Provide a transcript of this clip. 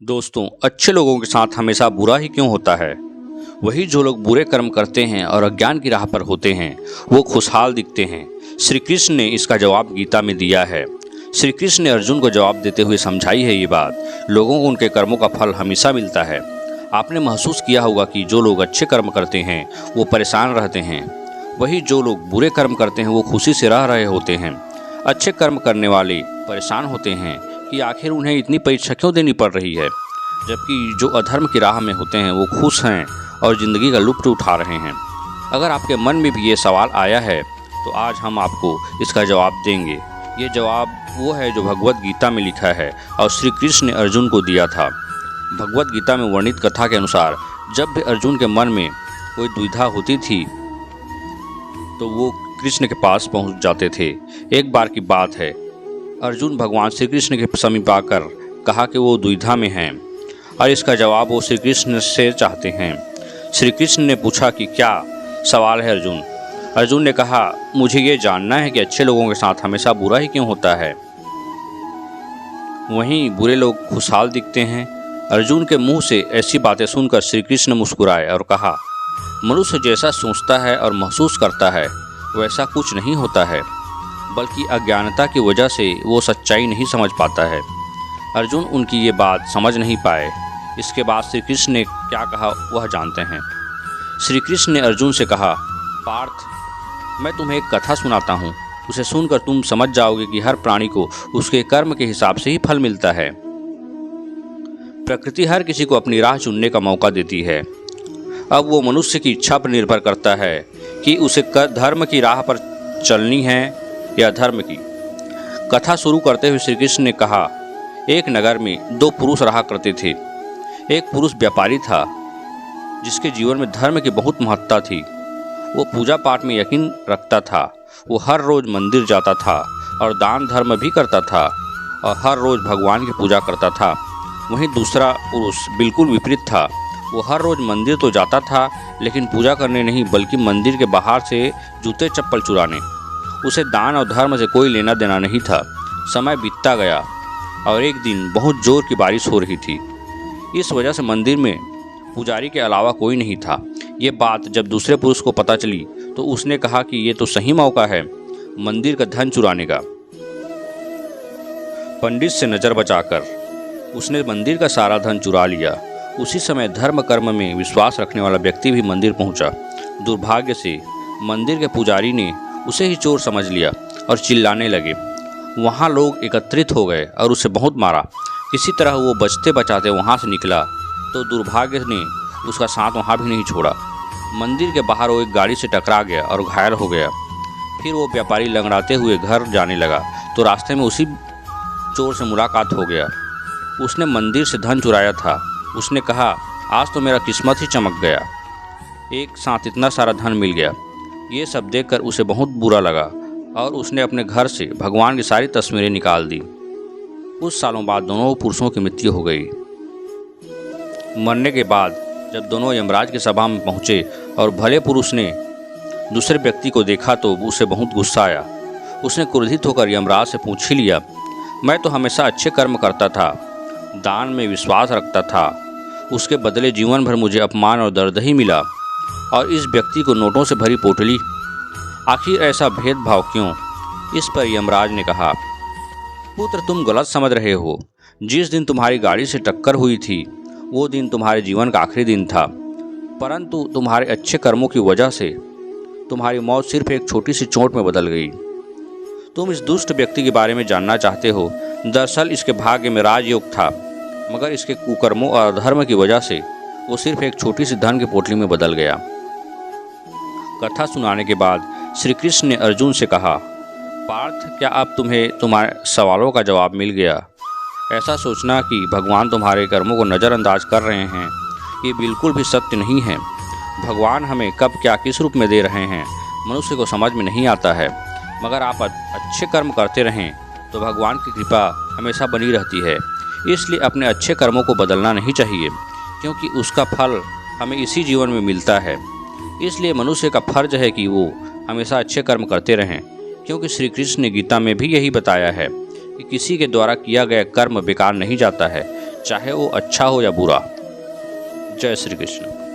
दोस्तों, अच्छे लोगों के साथ हमेशा बुरा ही क्यों होता है? वही जो लोग बुरे कर्म करते हैं और अज्ञान की राह पर होते हैं, वो खुशहाल दिखते हैं। श्री कृष्ण ने इसका जवाब गीता में दिया है। श्री कृष्ण ने अर्जुन को जवाब देते हुए समझाई है ये बात। लोगों को उनके कर्मों का फल हमेशा मिलता है। आपने महसूस किया होगा कि जो लोग अच्छे कर्म करते हैं वो परेशान रहते हैं, वही जो लोग बुरे कर्म करते हैं वो खुशी से रह रहे होते हैं। अच्छे कर्म करने वाले परेशान होते हैं कि आखिर उन्हें इतनी परीक्षा क्यों देनी पड़ रही है, जबकि जो अधर्म की राह में होते हैं वो खुश हैं और ज़िंदगी का लुत्फ़ उठा रहे हैं। अगर आपके मन में भी ये सवाल आया है तो आज हम आपको इसका जवाब देंगे। ये जवाब वो है जो भगवत गीता में लिखा है और श्री कृष्ण ने अर्जुन को दिया था। भगवत गीता में वर्णित कथा के अनुसार जब भी अर्जुन के मन में कोई दुविधा होती थी तो वो कृष्ण के पास पहुंच जाते थे। एक बार की बात है, अर्जुन भगवान श्री कृष्ण के समीप आकर कहा कि वो दुविधा में हैं और इसका जवाब वो श्री कृष्ण से चाहते हैं। श्री कृष्ण ने पूछा कि क्या सवाल है अर्जुन? अर्जुन ने कहा, मुझे ये जानना है कि अच्छे लोगों के साथ हमेशा बुरा ही क्यों होता है, वहीं बुरे लोग खुशहाल दिखते हैं। अर्जुन के मुंह से ऐसी बातें सुनकर श्री कृष्ण मुस्कुराए और कहा, मनुष्य जैसा सोचता है और महसूस करता है वैसा कुछ नहीं होता है, बल्कि अज्ञानता की वजह से वो सच्चाई नहीं समझ पाता है। अर्जुन उनकी ये बात समझ नहीं पाए। इसके बाद श्री कृष्ण ने क्या कहा वह जानते हैं। श्री कृष्ण ने अर्जुन से कहा, पार्थ, मैं तुम्हें एक कथा सुनाता हूँ। उसे सुनकर तुम समझ जाओगे कि हर प्राणी को उसके कर्म के हिसाब से ही फल मिलता है। प्रकृति हर किसी को अपनी राह चुनने का मौका देती है। अब वो मनुष्य की इच्छा पर निर्भर करता है कि उसे धर्म की राह पर चलनी है या धर्म की। कथा शुरू करते हुए श्री कृष्ण ने कहा, एक नगर में दो पुरुष रहा करते थे। एक पुरुष व्यापारी था जिसके जीवन में धर्म की बहुत महत्ता थी। वो पूजा पाठ में यकीन रखता था। वो हर रोज़ मंदिर जाता था और दान धर्म भी करता था और हर रोज़ भगवान की पूजा करता था। वहीं दूसरा पुरुष बिल्कुल विपरीत था। वो हर रोज़ मंदिर तो जाता था लेकिन पूजा करने नहीं, बल्कि मंदिर के बाहर से जूते चप्पल चुराने। उसे दान और धर्म से कोई लेना देना नहीं था। समय बीतता गया और एक दिन बहुत जोर की बारिश हो रही थी। इस वजह से मंदिर में पुजारी के अलावा कोई नहीं था। ये बात जब दूसरे पुरुष को पता चली तो उसने कहा कि ये तो सही मौका है मंदिर का धन चुराने का। पंडित से नज़र बचाकर उसने मंदिर का सारा धन चुरा लिया। उसी समय धर्म कर्म में विश्वास रखने वाला व्यक्ति भी मंदिर पहुंचा। दुर्भाग्य से मंदिर के पुजारी ने उसे ही चोर समझ लिया और चिल्लाने लगे। वहाँ लोग एकत्रित हो गए और उसे बहुत मारा। किसी तरह वो बचते बचाते वहाँ से निकला तो दुर्भाग्य ने उसका साथ वहाँ भी नहीं छोड़ा। मंदिर के बाहर वो एक गाड़ी से टकरा गया और घायल हो गया। फिर वो व्यापारी लंगड़ाते हुए घर जाने लगा तो रास्ते में उसी चोर से मुलाकात हो गया। उसने मंदिर से धन चुराया था। उसने कहा, आज तो मेरा किस्मत ही चमक गया, एक साथ इतना सारा धन मिल गया। ये सब देखकर उसे बहुत बुरा लगा और उसने अपने घर से भगवान की सारी तस्वीरें निकाल दी। कुछ सालों बाद दोनों पुरुषों की मृत्यु हो गई। मरने के बाद जब दोनों यमराज की सभा में पहुँचे और भले पुरुष ने दूसरे व्यक्ति को देखा तो उसे बहुत गुस्सा आया। उसने क्रोधित होकर यमराज से पूछ ही लिया, मैं तो हमेशा अच्छे कर्म करता था, दान में विश्वास रखता था, उसके बदले जीवन भर मुझे अपमान और दर्द ही मिला, और इस व्यक्ति को नोटों से भरी पोटली, आखिर ऐसा भेदभाव क्यों? इस पर यमराज ने कहा, पुत्र, तुम गलत समझ रहे हो। जिस दिन तुम्हारी गाड़ी से टक्कर हुई थी वो दिन तुम्हारे जीवन का आखिरी दिन था, परंतु तुम्हारे अच्छे कर्मों की वजह से तुम्हारी मौत सिर्फ एक छोटी सी चोट में बदल गई। तुम इस दुष्ट व्यक्ति के बारे में जानना चाहते हो। दरअसल इसके भाग्य में राजयोग था, मगर इसके कुकर्मों और अधर्म की वजह से वो सिर्फ एक छोटी सी धन की पोटली में बदल गया। कथा सुनाने के बाद श्री कृष्ण ने अर्जुन से कहा, पार्थ, क्या अब तुम्हें तुम्हारे सवालों का जवाब मिल गया? ऐसा सोचना कि भगवान तुम्हारे कर्मों को नज़रअंदाज कर रहे हैं, ये बिल्कुल भी सत्य नहीं है। भगवान हमें कब क्या किस रूप में दे रहे हैं मनुष्य को समझ में नहीं आता है, मगर आप अच्छे कर्म करते रहें तो भगवान की कृपा हमेशा बनी रहती है। इसलिए अपने अच्छे कर्मों को बदलना नहीं चाहिए, क्योंकि उसका फल हमें इसी जीवन में मिलता है। इसलिए मनुष्य का फर्ज है कि वो हमेशा अच्छे कर्म करते रहें, क्योंकि श्री कृष्ण ने गीता में भी यही बताया है कि किसी के द्वारा किया गया कर्म बेकार नहीं जाता है, चाहे वो अच्छा हो या बुरा। जय श्री कृष्ण।